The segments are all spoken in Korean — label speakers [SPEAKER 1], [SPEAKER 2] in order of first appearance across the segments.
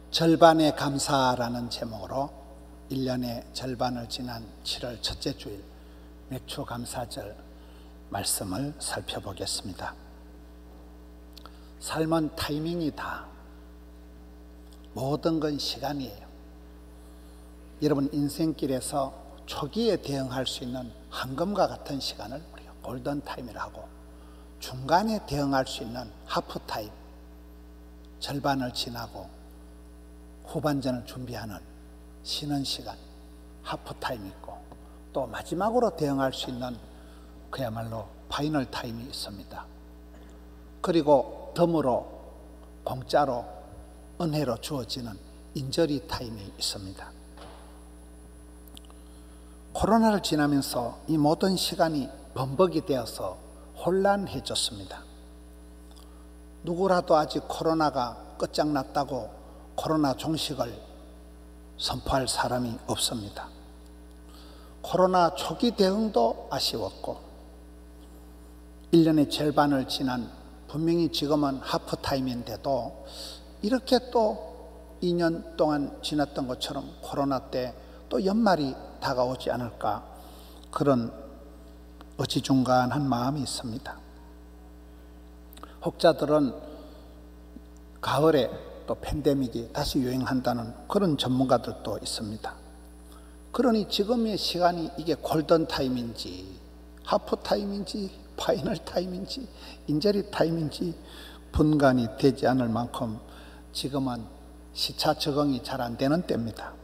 [SPEAKER 1] 절반의 감사라는 제목으로 1년의 절반을 지난 7월 첫째 주일 맥추감사절 말씀을 살펴보겠습니다. 삶은 타이밍이다. 모든 건 시간이에요. 여러분 인생길에서 초기에 대응할 수 있는 황금과 같은 시간을 우리가 골든타임이라고, 중간에 대응할 수 있는 하프타임, 절반을 지나고 후반전을 준비하는 쉬는 시간, 하프타임이 있고, 또 마지막으로 대응할 수 있는 그야말로 파이널 타임이 있습니다. 그리고 덤으로, 공짜로, 은혜로 주어지는 인저리 타임이 있습니다. 코로나를 지나면서 이 모든 시간이 범벅이 되어서 혼란해졌습니다. 누구라도 아직 코로나가 끝장났다고 코로나 종식을 선포할 사람이 없습니다. 코로나 초기 대응도 아쉬웠고, 1년의 절반을 지난, 분명히 지금은 하프타임인데도 이렇게 또 2년 동안 지났던 것처럼 코로나 때 또 연말이 다가오지 않을까, 그런 어지중간한 마음이 있습니다. 혹자들은 가을에 또 팬데믹이 다시 유행한다는 그런 전문가들도 있습니다. 그러니 지금의 시간이 이게 골든타임인지 하프타임인지 파이널 타임인지 인저리 타임인지 분간이 되지 않을 만큼 지금은 시차 적응이 잘 안 되는 때입니다.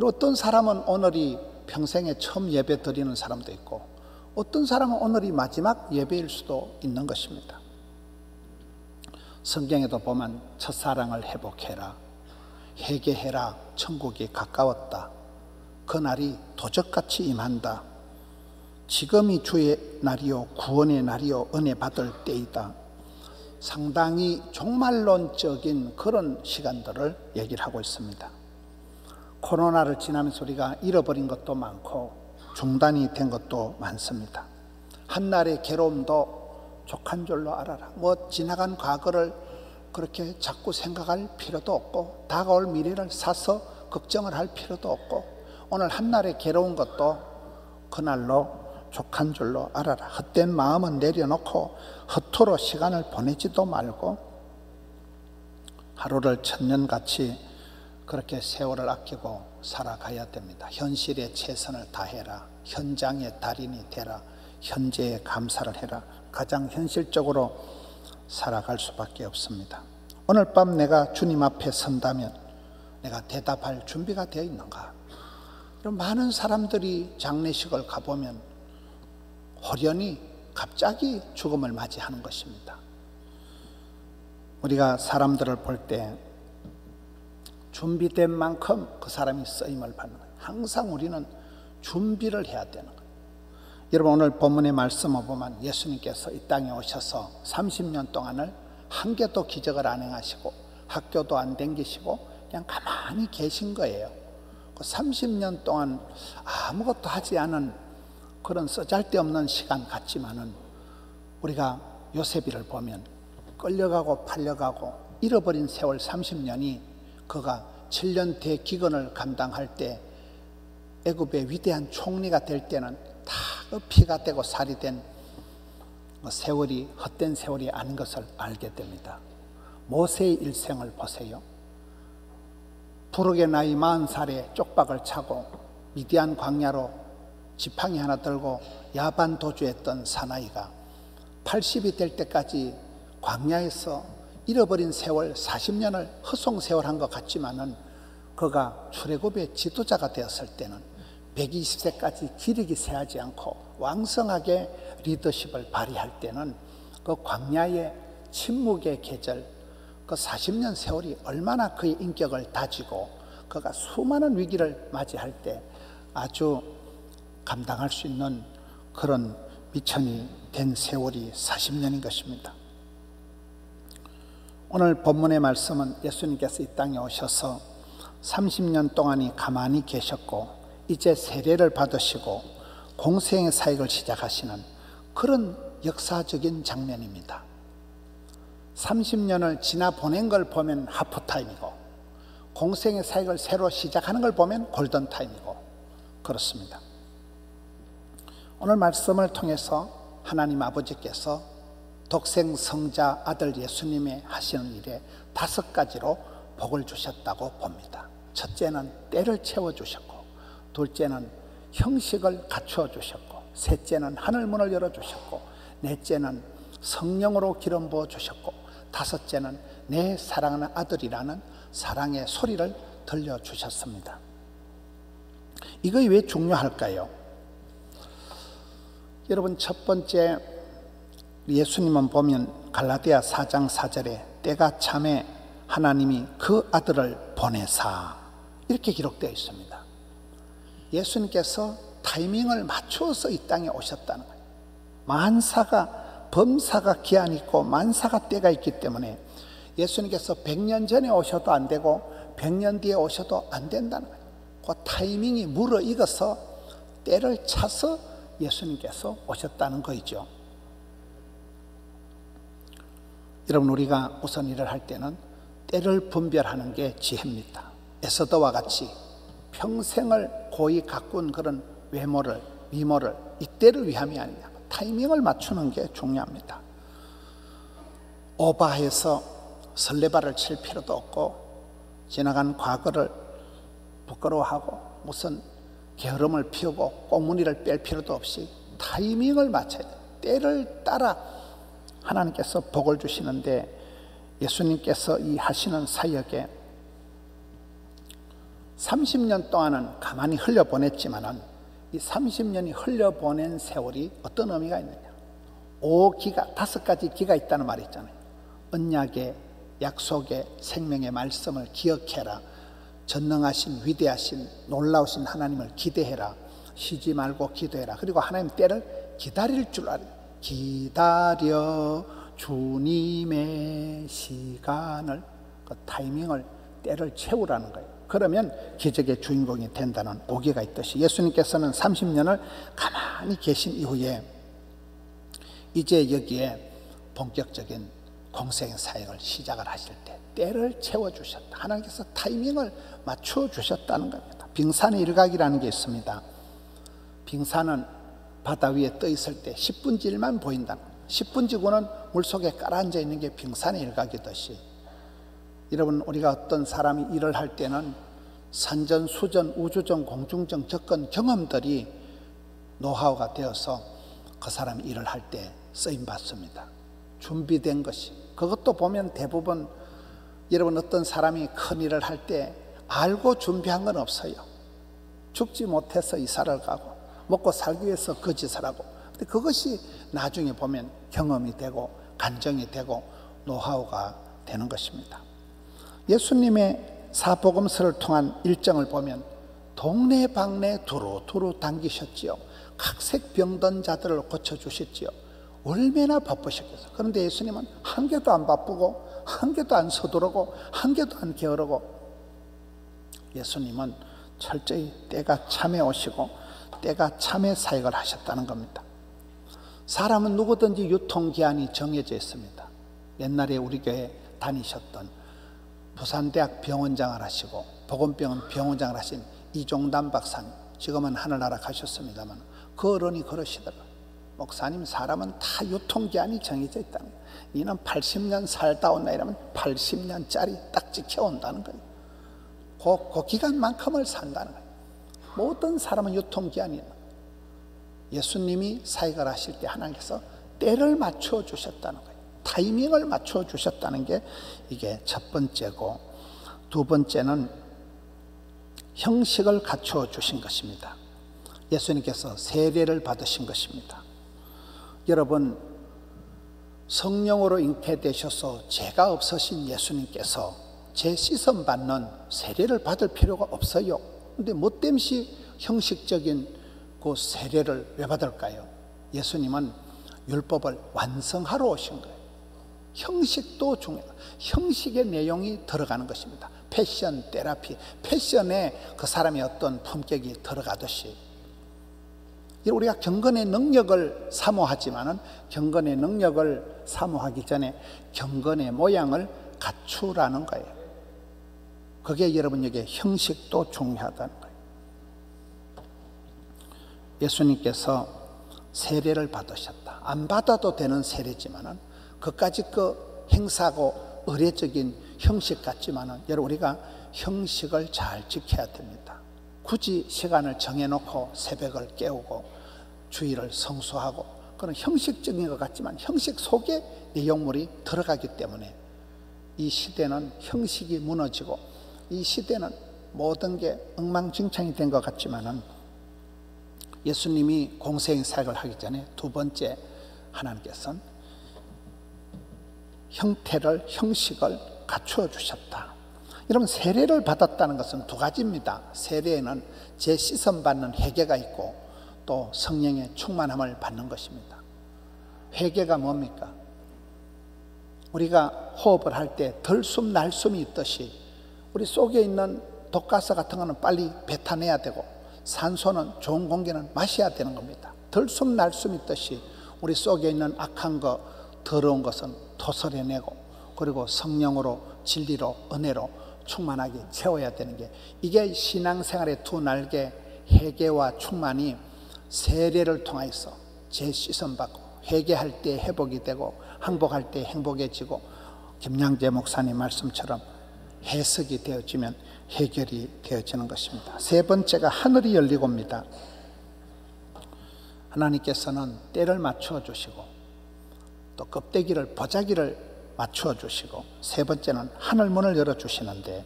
[SPEAKER 1] 어떤 사람은 오늘이 평생에 처음 예배 드리는 사람도 있고, 어떤 사람은 오늘이 마지막 예배일 수도 있는 것입니다. 성경에도 보면 첫사랑을 회복해라, 회개해라, 천국이 가까웠다, 그날이 도적같이 임한다, 지금이 주의 날이요 구원의 날이요 은혜 받을 때이다. 상당히 종말론적인 그런 시간들을 얘기를 하고 있습니다. 코로나를 지나면서 우리가 잃어버린 것도 많고 중단이 된 것도 많습니다. 한날의 괴로움도 족한 줄로 알아라. 지나간 과거를 그렇게 자꾸 생각할 필요도 없고, 다가올 미래를 사서 걱정을 할 필요도 없고, 오늘 한날의 괴로운 것도 그날로 족한 줄로 알아라. 헛된 마음은 내려놓고 헛토로 시간을 보내지도 말고 하루를 천년같이 그렇게 세월을 아끼고 살아가야 됩니다. 현실에 최선을 다해라. 현장의 달인이 되라. 현재에 감사를 해라. 가장 현실적으로 살아갈 수밖에 없습니다. 오늘 밤 내가 주님 앞에 선다면 내가 대답할 준비가 되어 있는가? 많은 사람들이 장례식을 가보면 호련히 갑자기 죽음을 맞이하는 것입니다. 우리가 사람들을 볼 때 준비된 만큼 그 사람이 쓰임을 받는 거예요. 항상 우리는 준비를 해야 되는 거예요. 여러분 오늘 본문의 말씀을 보면 예수님께서 이 땅에 오셔서 30년 동안을 한 개도 기적을 안 행하시고 학교도 안 다니시고 그냥 가만히 계신 거예요. 그 30년 동안 아무것도 하지 않은 그런 쓰잘데없는 시간 같지만은, 우리가 요셉이를 보면 끌려가고 팔려가고 잃어버린 세월 30년이 그가 7년 대기근을 감당할 때 애굽의 위대한 총리가 될 때는 다 그 피가 되고 살이 된 세월이 헛된 세월이 아닌 것을 알게 됩니다. 모세의 일생을 보세요. 부르게 나이 40살에 쪽박을 차고 미디안 광야로 지팡이 하나 들고 야반 도주했던 사나이가 80이 될 때까지 광야에서 잃어버린 세월 40년을 허송세월한 것 같지만은, 그가 출애굽의 지도자가 되었을 때는 120세까지 기력이 쇠하지 않고 왕성하게 리더십을 발휘할 때는 그 광야의 침묵의 계절, 그 40년 세월이 얼마나 그의 인격을 다지고 그가 수많은 위기를 맞이할 때 아주 감당할 수 있는 그런 미천이 된 세월이 40년인 것입니다. 오늘 본문의 말씀은 예수님께서 이 땅에 오셔서 30년 동안이 가만히 계셨고 이제 세례를 받으시고 공생의 사역을 시작하시는 그런 역사적인 장면입니다. 30년을 지나 보낸 걸 보면 하프타임이고, 공생의 사역을 새로 시작하는 걸 보면 골든타임이고 그렇습니다. 오늘 말씀을 통해서 하나님 아버지께서 독생 성자 아들 예수님의 하시는 일에 5가지로 복을 주셨다고 봅니다. 첫째는 때를 채워주셨고, 둘째는 형식을 갖추어 주셨고, 셋째는 하늘문을 열어주셨고, 넷째는 성령으로 기름 부어 주셨고, 다섯째는 내 사랑하는 아들이라는 사랑의 소리를 들려주셨습니다. 이것이 왜 중요할까요? 여러분, 첫 번째 예수님은 보면 갈라디아 4장 4절에 때가 참에 하나님이 그 아들을 보내사 이렇게 기록되어 있습니다. 예수님께서 타이밍을 맞추어서 이 땅에 오셨다는 거예요. 범사가 기한이 있고 만사가 때가 있기 때문에 예수님께서 100년 전에 오셔도 안 되고 100년 뒤에 오셔도 안 된다는 거예요. 그 타이밍이 무르익어서 때를 차서 예수님께서 오셨다는 거죠. 여러분, 우리가 우선 일을 할 때는 때를 분별하는 게 지혜입니다. 에스더와 같이 평생을 고이 가꾼 그런 외모를, 미모를 이 때를 위함이 아니냐, 타이밍을 맞추는 게 중요합니다. 오바해서 설레발을 칠 필요도 없고, 지나간 과거를 부끄러워하고 무슨 게으름을 피우고 꽁무니를 뺄 필요도 없이 타이밍을 맞춰야 돼요. 때를 따라 하나님께서 복을 주시는데, 예수님께서 이 하시는 사역에 30년 동안은 가만히 흘려보냈지만은 이 30년이 흘려보낸 세월이 어떤 의미가 있느냐, 5가지 기가 있다는 말이 있잖아요. 언약의, 약속의, 생명의 말씀을 기억해라, 전능하신 위대하신 놀라우신 하나님을 기대해라, 쉬지 말고 기도해라, 그리고 하나님 때를 기다릴 줄 알아요. 기다려 주님의 시간을, 그 타이밍을, 때를 채우라는 거예요. 그러면 기적의 주인공이 된다는 오기가 있듯이 예수님께서는 30년을 가만히 계신 이후에 이제 여기에 본격적인 공생의 사역을 시작을 하실 때 때를 채워주셨다. 하나님께서 타이밍을 맞춰 주셨다는 겁니다. 빙산의 일각이라는 게 있습니다. 빙산은 바다 위에 떠 있을 때 10분지일만 보인다는 거예요. 10분지고는 물속에 깔아앉아 있는 게 빙산의 일각이듯이, 여러분, 우리가 어떤 사람이 일을 할 때는 산전, 수전, 우주전, 공중전 겪은 경험들이 노하우가 되어서 그 사람이 일을 할 때 쓰임받습니다. 준비된 것이. 그것도 보면 대부분 여러분, 어떤 사람이 큰 일을 할 때 알고 준비한 건 없어요. 죽지 못해서 이사를 가고 먹고 살기 위해서 그 짓을 하고, 근데 그것이 나중에 보면 경험이 되고 간증이 되고 노하우가 되는 것입니다. 예수님의 사복음서를 통한 일정을 보면 동네방네 두루두루 당기셨지요. 각색 병든 자들을 고쳐주셨지요. 얼마나 바쁘셨겠어요. 그런데 예수님은 한 개도 안 바쁘고 한 개도 안 서두르고 한 개도 안 게으르고, 예수님은 철저히 때가 참에 오시고 때가 참에 사역을 하셨다는 겁니다. 사람은 누구든지 유통기한이 정해져 있습니다. 옛날에 우리 교회 다니셨던 부산대학 병원장을 하시고 보건병원 병원장을 하신 이종단 박사님, 지금은 하늘나라 가셨습니다만 그 어른이 그러시더라고요. 목사님, 사람은 다 유통기한이 정해져 있다는 거예요. 이는 80년 살다 온다 이러면 80년짜리 딱 지켜온다는 거예요. 그 기간만큼을 산다는 거예요. 모든 사람은 유통기한이 있는 거예요. 예수님이 사역을 하실 때 하나님께서 때를 맞춰 주셨다는 거예요. 타이밍을 맞춰 주셨다는 게 이게 첫 번째고, 두 번째는 형식을 갖춰 주신 것입니다. 예수님께서 세례를 받으신 것입니다. 여러분, 성령으로 잉태되셔서 죄가 없으신 예수님께서 제 씻음 받는 세례를 받을 필요가 없어요. 그런데 뭐 때문에 형식적인 그 세례를 왜 받을까요? 예수님은 율법을 완성하러 오신 거예요. 형식도 중요해요. 형식의 내용이 들어가는 것입니다. 패션 테라피, 패션에 그 사람의 어떤 품격이 들어가듯이, 우리가 경건의 능력을 사모하지만은 경건의 능력을 사모하기 전에 경건의 모양을 갖추라는 거예요. 그게 여러분에게 형식도 중요하다는 거예요. 예수님께서 세례를 받으셨다. 안 받아도 되는 세례지만은 그까지 그 행사고 의례적인 형식 같지만은 여러분 우리가 형식을 잘 지켜야 됩니다. 굳이 시간을 정해놓고 새벽을 깨우고 주일을 성수하고 그런 형식적인 것 같지만 형식 속에 내용물이 들어가기 때문에 이 시대는 형식이 무너지고 이 시대는 모든 게 엉망진창이 된 것 같지만은 예수님이 공생 사역을 하기 전에 두 번째 하나님께서는 형식을 갖추어 주셨다. 여러분 세례를 받았다는 것은 두 가지입니다. 세례에는 재시선 받는 회개가 있고 또 성령의 충만함을 받는 것입니다. 회개가 뭡니까? 우리가 호흡을 할 때 들숨 날숨이 있듯이 우리 속에 있는 독가스 같은 거는 빨리 뱉어내야 되고 산소는 좋은 공기는 마셔야 되는 겁니다. 들숨 날숨 있듯이 우리 속에 있는 악한 거 더러운 것은 토설해내고 그리고 성령으로 진리로 은혜로 충만하게 채워야 되는 게 이게 신앙생활의 두 날개 회개와 충만이 세례를 통해서 재시선받고 회개할 때 회복이 되고 항복할 때 행복해지고 김양재 목사님 말씀처럼 해석이 되어지면 해결이 되어지는 것입니다. 세 번째가 하늘이 열리고입니다. 하나님께서는 때를 맞추어 주시고 또 껍데기를 보자기를 맞추어 주시고 세 번째는 하늘 문을 열어 주시는데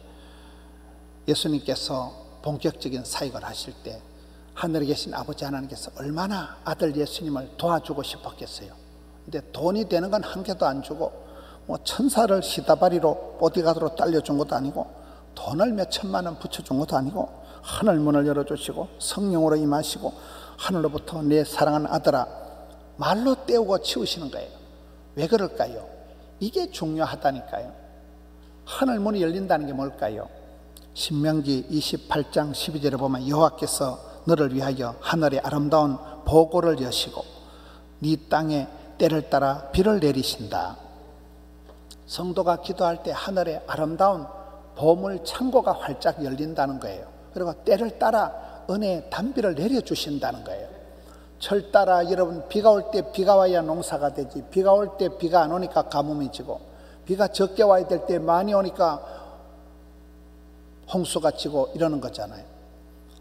[SPEAKER 1] 예수님께서 본격적인 사역을 하실 때 하늘에 계신 아버지 하나님께서 얼마나 아들 예수님을 도와주고 싶었겠어요. 근데 돈이 되는 건 한 개도 안 주고 뭐 천사를 시다바리로 보디가드로 딸려준 것도 아니고 돈을 몇 천만 원 붙여준 것도 아니고 하늘 문을 열어주시고 성령으로 임하시고 하늘로부터 내 사랑하는 아들아 말로 떼우고 치우시는 거예요. 왜 그럴까요? 이게 중요하다니까요. 하늘 문이 열린다는 게 뭘까요? 신명기 28장 12절에 보면 여호와께서 너를 위하여 하늘의 아름다운 보고를 여시고 네 땅에 때를 따라 비를 내리신다. 성도가 기도할 때 하늘에 아름다운 보물 창고가 활짝 열린다는 거예요. 그리고 때를 따라 은혜의 단비를 내려주신다는 거예요. 철 따라 여러분 비가 올 때 비가 와야 농사가 되지 비가 올 때 비가 안 오니까 가뭄이 지고 비가 적게 와야 될 때 많이 오니까 홍수가 지고 이러는 거잖아요.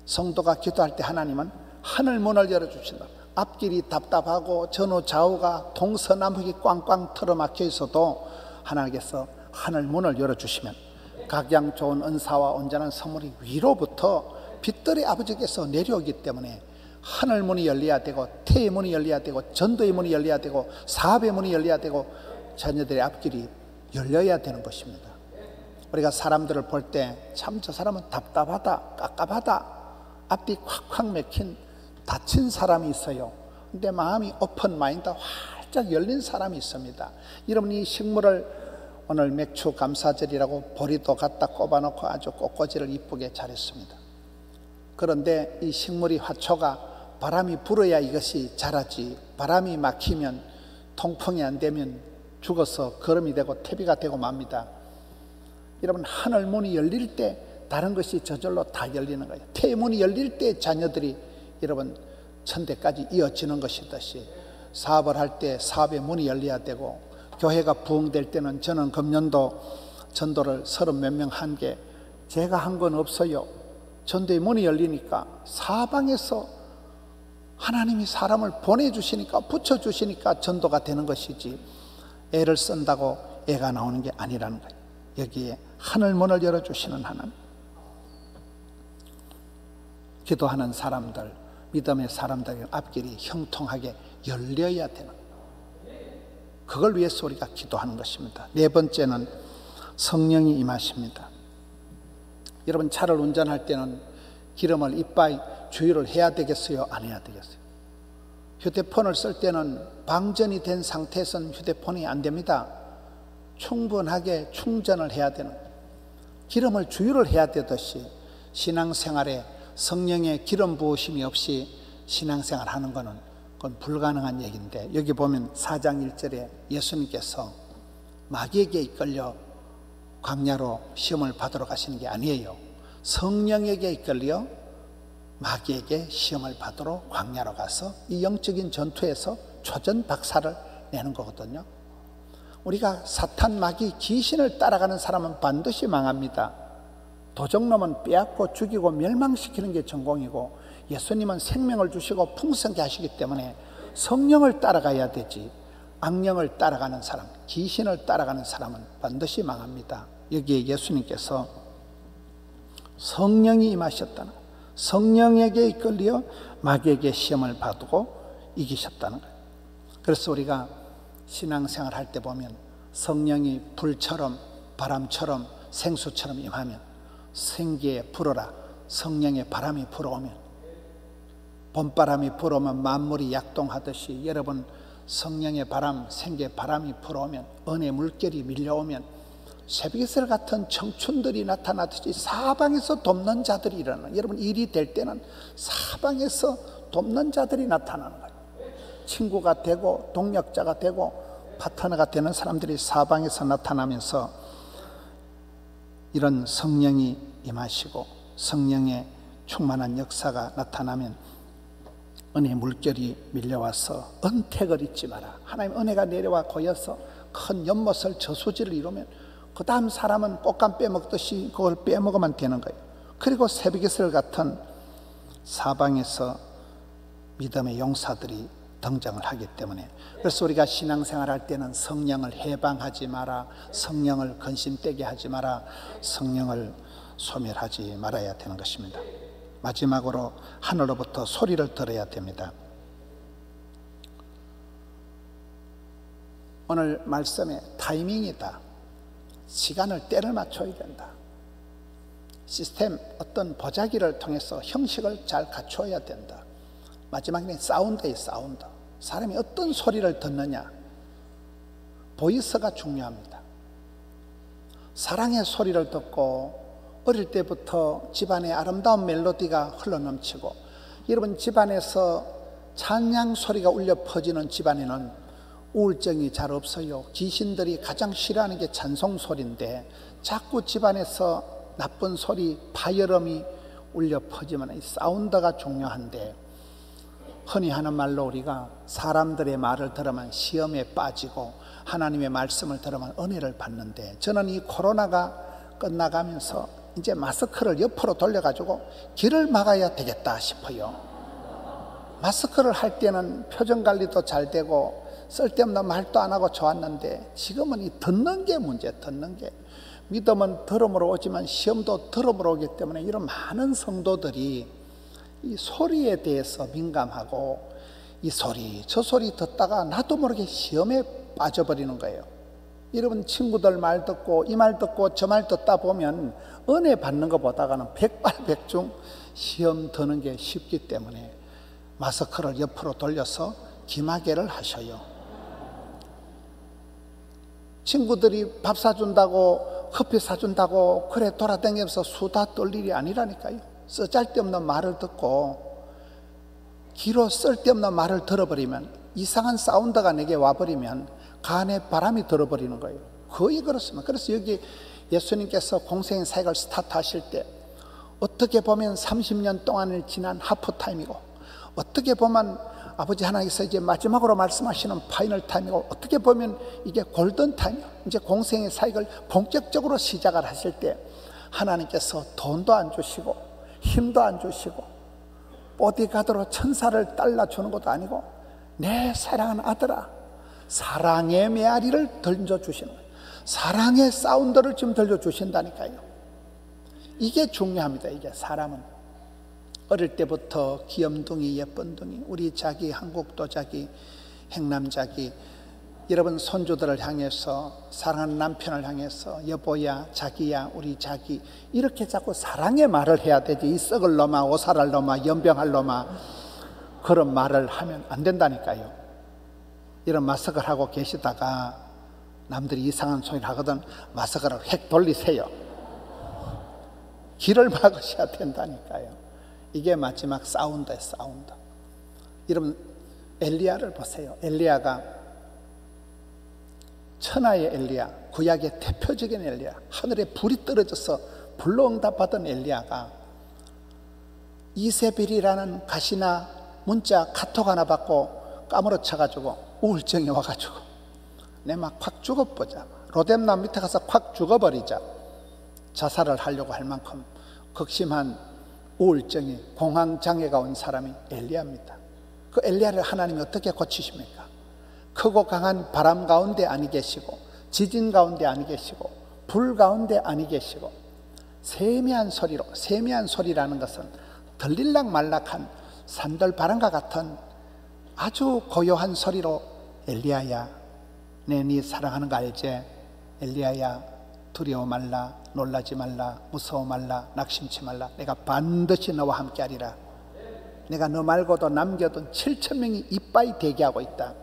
[SPEAKER 1] 성도가 기도할 때 하나님은 하늘 문을 열어주신다. 앞길이 답답하고 전후 좌우가 동서남북이 꽝꽝 틀어막혀 있어도 하나님께서 하늘 문을 열어주시면 각양 좋은 은사와 온전한 선물이 위로부터 빛들의 아버지께서 내려오기 때문에 하늘 문이 열려야 되고 태의 문이 열려야 되고 전도의 문이 열려야 되고 사업의 문이 열려야 되고 자녀들의 앞길이 열려야 되는 것입니다. 우리가 사람들을 볼 때 참 저 사람은 답답하다 깝깝하다 앞뒤 콱콱 맥힌 다친 사람이 있어요. 근데 마음이 오픈 마인드 활짝 열린 사람이 있습니다. 여러분 이 식물을 오늘 맥주 감사절이라고 보리도 갖다 꼽아놓고 아주 꽃꽂이를 이쁘게 잘했습니다. 그런데 이 식물이 화초가 바람이 불어야 이것이 자라지 바람이 막히면 통풍이 안 되면 죽어서 거름이 되고 퇴비가 되고 맙니다. 여러분 하늘 문이 열릴 때 다른 것이 저절로 다 열리는 거예요. 태의 문이 열릴 때 자녀들이 여러분 천대까지 이어지는 것이듯이 사업을 할 때 사업의 문이 열려야 되고 교회가 부흥될 때는 저는 금년도 전도를 30몇 명 한 게 제가 한 건 없어요. 전도의 문이 열리니까 사방에서 하나님이 사람을 보내주시니까 붙여주시니까 전도가 되는 것이지 애를 쓴다고 애가 나오는 게 아니라는 거예요. 여기에 하늘 문을 열어주시는 하나님, 기도하는 사람들, 믿음의 사람들의 앞길이 형통하게 열려야 되는 거예요. 그걸 위해서 우리가 기도하는 것입니다. 네 번째는 성령이 임하십니다. 여러분 차를 운전할 때는 기름을 이빠이 주유를 해야 되겠어요? 안 해야 되겠어요? 휴대폰을 쓸 때는 방전이 된 상태에서는 휴대폰이 안 됩니다. 충분하게 충전을 해야 되는 거예요. 기름을 주유를 해야 되듯이 신앙생활에 성령의 기름 부으심이 없이 신앙생활 하는 것은 그건 불가능한 얘기인데 여기 보면 4장 1절에 예수님께서 마귀에게 이끌려 광야로 시험을 받으러 가시는 게 아니에요. 성령에게 이끌려 마귀에게 시험을 받으러 광야로 가서 이 영적인 전투에서 초전 박살을 내는 거거든요. 우리가 사탄, 마귀, 귀신을 따라가는 사람은 반드시 망합니다. 도적놈은 빼앗고 죽이고 멸망시키는 게 전공이고, 예수님은 생명을 주시고 풍성케 하시기 때문에 성령을 따라가야 되지, 악령을 따라가는 사람, 귀신을 따라가는 사람은 반드시 망합니다. 여기에 예수님께서 성령이 임하셨다는, 성령에게 이끌려 마귀에게 시험을 받고 이기셨다는 거예요. 그래서 우리가 신앙생활 할 때 보면 성령이 불처럼 바람처럼 생수처럼 임하면 생기에 불어라. 성령의 바람이 불어오면, 봄바람이 불어오면 만물이 약동하듯이 여러분 성령의 바람, 생기의 바람이 불어오면, 은혜의 물결이 밀려오면 새벽이슬 같은 청춘들이 나타나듯이 사방에서 돕는 자들이 일어나는, 여러분 일이 될 때는 사방에서 돕는 자들이 나타나는 거예요. 친구가 되고 동력자가 되고 파트너가 되는 사람들이 사방에서 나타나면서 이런 성령이 임하시고 성령의 충만한 역사가 나타나면 은혜의 물결이 밀려와서 은택을 잊지 마라. 하나님 은혜가 내려와 고여서 큰 연못을 저수지를 이루면 그 다음 사람은 꽃감 빼먹듯이 그걸 빼먹으면 되는 거예요. 그리고 새벽이슬 같은 사방에서 믿음의 용사들이 등장을 하기 때문에, 그래서 우리가 신앙생활 할 때는 성령을 해방하지 마라, 성령을 근심되게 하지 마라, 성령을 소멸하지 말아야 되는 것입니다. 마지막으로 하늘로부터 소리를 들어야 됩니다. 오늘 말씀에 타이밍이다, 시간을 때를 맞춰야 된다, 시스템 어떤 보자기를 통해서 형식을 잘 갖춰야 된다. 마지막에 사운드예요. 사운드. 사람이 어떤 소리를 듣느냐, 보이스가 중요합니다. 사랑의 소리를 듣고 어릴 때부터 집안에 아름다운 멜로디가 흘러넘치고, 여러분 집안에서 찬양 소리가 울려 퍼지는 집안에는 우울증이 잘 없어요. 귀신들이 가장 싫어하는 게 찬송 소리인데, 자꾸 집안에서 나쁜 소리, 파열음이 울려 퍼지면 이 사운드가 중요한데, 흔히 하는 말로 우리가 사람들의 말을 들으면 시험에 빠지고 하나님의 말씀을 들으면 은혜를 받는데, 저는 이 코로나가 끝나가면서 이제 마스크를 옆으로 돌려가지고 길을 막아야 되겠다 싶어요. 마스크를 할 때는 표정 관리도 잘 되고 쓸데없는 말도 안 하고 좋았는데, 지금은 이 듣는 게 문제, 듣는 게. 믿음은 들음으로 오지만 시험도 들음으로 오기 때문에 이런 많은 성도들이 이 소리에 대해서 민감하고, 이 소리 저 소리 듣다가 나도 모르게 시험에 빠져버리는 거예요. 여러분 친구들 말 듣고 이 말 듣고 저 말 듣다 보면 은혜 받는 것보다는 백발백중 시험 드는 게 쉽기 때문에 마스크를 옆으로 돌려서 기마개를 하셔요. 친구들이 밥 사준다고 커피 사준다고 그래 돌아다니면서 수다 떨 일이 아니라니까요. 쓸데없는 말을 듣고 귀로 쓸데없는 말을 들어버리면, 이상한 사운드가 내게 와버리면 간에 바람이 들어버리는 거예요. 거의 그렇습니다. 그래서 여기 예수님께서 공생의 사역을 스타트하실 때 어떻게 보면 30년 동안을 지난 하프타임이고, 어떻게 보면 아버지 하나님께서 이제 마지막으로 말씀하시는 파이널 타임이고, 어떻게 보면 이게 골든 타임이에요. 이제 공생의 사역을 본격적으로 시작을 하실 때 하나님께서 돈도 안 주시고 힘도 안 주시고 보디가드로 천사를 달라주는 것도 아니고 내 사랑하는 아들아, 사랑의 메아리를 던져주시는 거예요. 사랑의 사운드를 지금 들려주신다니까요. 이게 중요합니다. 이게 사람은 어릴 때부터 귀염둥이 예쁜둥이, 우리 자기 한국도 자기 행남자기, 여러분 손주들을 향해서, 사랑하는 남편을 향해서 여보야, 자기야, 우리 자기, 이렇게 자꾸 사랑의 말을 해야 되지. 이 썩을 놈아, 오살할 놈아, 연병할 놈아, 그런 말을 하면 안 된다니까요. 이런 마스크를 하고 계시다가 남들이 이상한 소리를 하거든 마스크를 획 돌리세요. 길을 막으셔야 된다니까요. 이게 마지막 사운드예요. 사운드. 여러분 엘리야를 보세요. 엘리야가 천하의 엘리야, 구약의 대표적인 엘리야, 하늘에 불이 떨어져서 불로 응답받은 엘리야가 이세벨이라는 가시나 문자 카톡 하나 받고 까무러쳐가지고 우울증이 와가지고 내 막 확 죽어보자, 로뎀나무 밑에 가서 확 죽어버리자, 자살을 하려고 할 만큼 극심한 우울증이, 공황장애가 온 사람이 엘리야입니다. 그 엘리야를 하나님이 어떻게 고치십니까? 크고 강한 바람 가운데 아니 계시고, 지진 가운데 아니 계시고, 불 가운데 아니 계시고, 세미한 소리로, 세미한 소리라는 것은 들릴락 말락한 산들 바람과 같은 아주 고요한 소리로 엘리야야, 내 네 사랑하는 거 알지? 엘리야야, 두려워 말라, 놀라지 말라, 무서워 말라, 낙심치 말라. 내가 반드시 너와 함께 하리라. 내가 너 말고도 남겨둔 7,000명이 이빠이 대기하고 있다.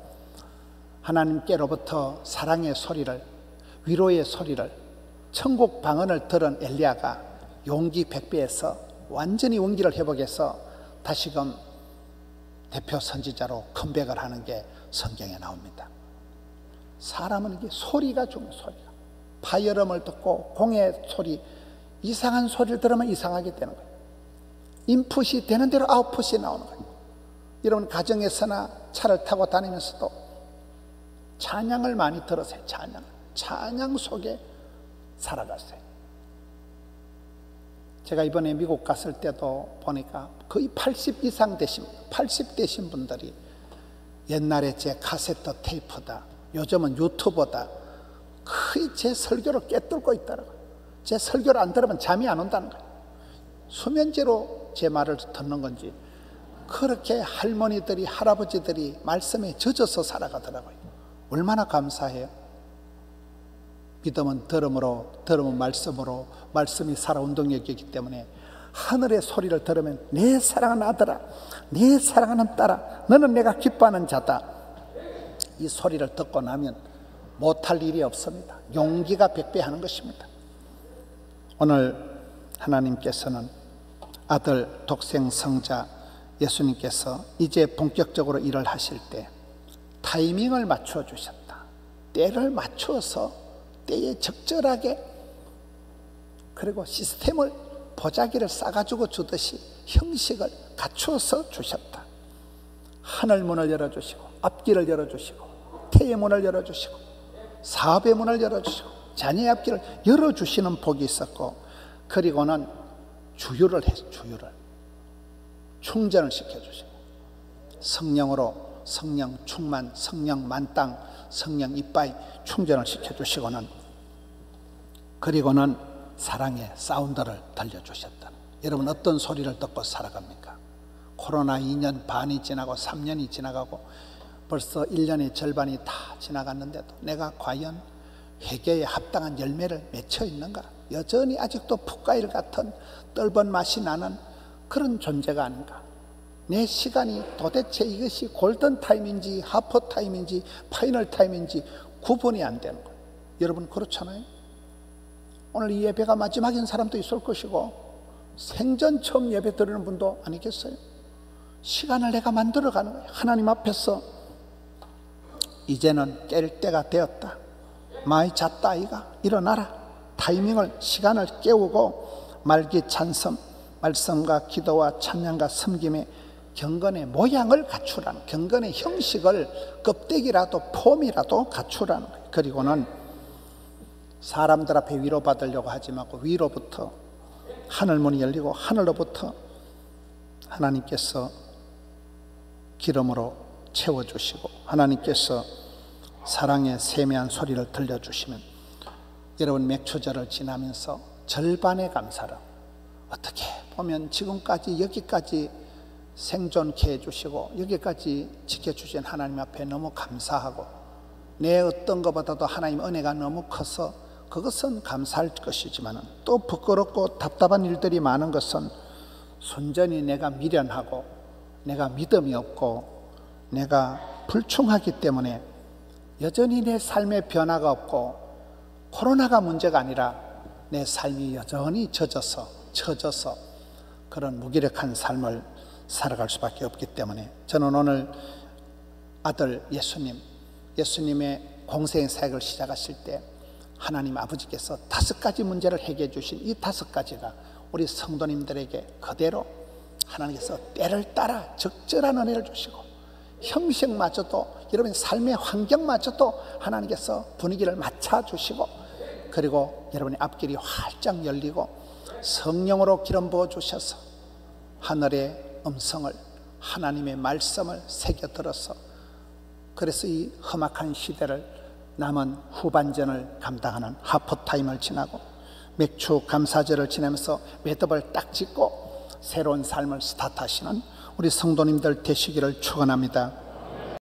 [SPEAKER 1] 하나님께로부터 사랑의 소리를, 위로의 소리를, 천국 방언을 들은 엘리야가 용기 백배에서 완전히 원기를 회복해서 다시금 대표 선지자로 컴백을 하는 게 성경에 나옵니다. 사람은 이게 소리가 좋은 소리가, 파열음을 듣고 공의 소리, 이상한 소리를 들으면 이상하게 되는 거예요. 인풋이 되는 대로 아웃풋이 나오는 거예요. 여러분 가정에서나 차를 타고 다니면서도 찬양을 많이 들으세요. 찬양 속에 살아가세요. 제가 이번에 미국 갔을 때도 보니까 거의 80 이상 되신, 80 되신 분들이 옛날에 제 카세트 테이프다, 요즘은 유튜버다, 거의 제 설교를 꿰뚫고 있더라고요. 제 설교를 안 들으면 잠이 안 온다는 거예요. 수면제로 제 말을 듣는 건지 그렇게 할머니들이, 할아버지들이 말씀에 젖어서 살아가더라고요. 얼마나 감사해요. 믿음은 들음으로, 들음은 말씀으로, 말씀이 살아온 동력이기 때문에 하늘의 소리를 들으면 내 사랑하는 아들아, 내 사랑하는 딸아, 너는 내가 기뻐하는 자다. 이 소리를 듣고 나면 못할 일이 없습니다. 용기가 백배하는 것입니다. 오늘 하나님께서는 아들 독생 성자 예수님께서 이제 본격적으로 일을 하실 때 타이밍을 맞춰 주셨다. 때를 맞춰서 때에 적절하게, 그리고 시스템을, 보자기를 싸가지고 주듯이 형식을 갖추어서 주셨다. 하늘 문을 열어주시고, 앞길을 열어주시고, 태의 문을 열어주시고, 사업의 문을 열어주시고, 자녀의 앞길을 열어주시는 복이 있었고, 그리고는 주유를 충전을 시켜주시고, 성령으로 성령 충만, 성령 만땅, 성령 이빠이 충전을 시켜주시고는, 그리고는 사랑의 사운드를 들려주셨다. 여러분 어떤 소리를 듣고 살아갑니까? 코로나 2년 반이 지나고 3년이 지나가고 벌써 1년의 절반이 다 지나갔는데도 내가 과연 회개에 합당한 열매를 맺혀 있는가? 여전히 아직도 풋과일 같은 떫은 맛이 나는 그런 존재가 아닌가? 내 시간이 도대체 이것이 골든 타임인지 하프 타임인지 파이널 타임인지 구분이 안 되는 거예요. 여러분 그렇잖아요. 오늘 이 예배가 마지막인 사람도 있을 것이고 생전 처음 예배 드리는 분도 아니겠어요? 시간을 내가 만들어가는 거예요. 하나님 앞에서 이제는 깰 때가 되었다. 많이 잤다 아이가, 일어나라. 타이밍을, 시간을 깨우고 말기 찬성, 말씀과 기도와 찬양과 섬김의 경건의 모양을 갖추라는, 경건의 형식을, 껍데기라도 폼이라도 갖추라는 거예요. 그리고는 사람들 앞에 위로받으려고 하지 말고 위로부터 하늘문이 열리고 하늘로부터 하나님께서 기름으로 채워주시고 하나님께서 사랑의 세미한 소리를 들려주시면 여러분 맥추절을 지나면서 절반의 감사를, 어떻게 보면 지금까지 여기까지 생존케 해주시고 여기까지 지켜주신 하나님 앞에 너무 감사하고, 내 어떤 것보다도 하나님 은혜가 너무 커서 그것은 감사할 것이지만 또 부끄럽고 답답한 일들이 많은 것은 순전히 내가 미련하고 내가 믿음이 없고 내가 불충하기 때문에 여전히 내 삶의 변화가 없고, 코로나가 문제가 아니라 내 삶이 여전히 처져서 그런 무기력한 삶을 살아갈 수밖에 없기 때문에 저는 오늘 아들 예수님의 공생의 사역을 시작하실 때 하나님 아버지께서 5가지 문제를 해결해 주신 이 5가지가 우리 성도님들에게 그대로 하나님께서 때를 따라 적절한 은혜를 주시고 형식마저도 여러분 삶의 환경마저도 하나님께서 분위기를 맞춰주시고 그리고 여러분의 앞길이 활짝 열리고 성령으로 기름 부어 주셔서 하늘의 음성을 하나님의 말씀을 새겨 들어서 그래서 이 험악한 시대를 남은 후반전을 감당하는 하프타임을 지나고 맥주 감사절을 지내면서 매듭을 딱 짓고 새로운 삶을 스타트하시는 우리 성도님들 되시기를 축원합니다.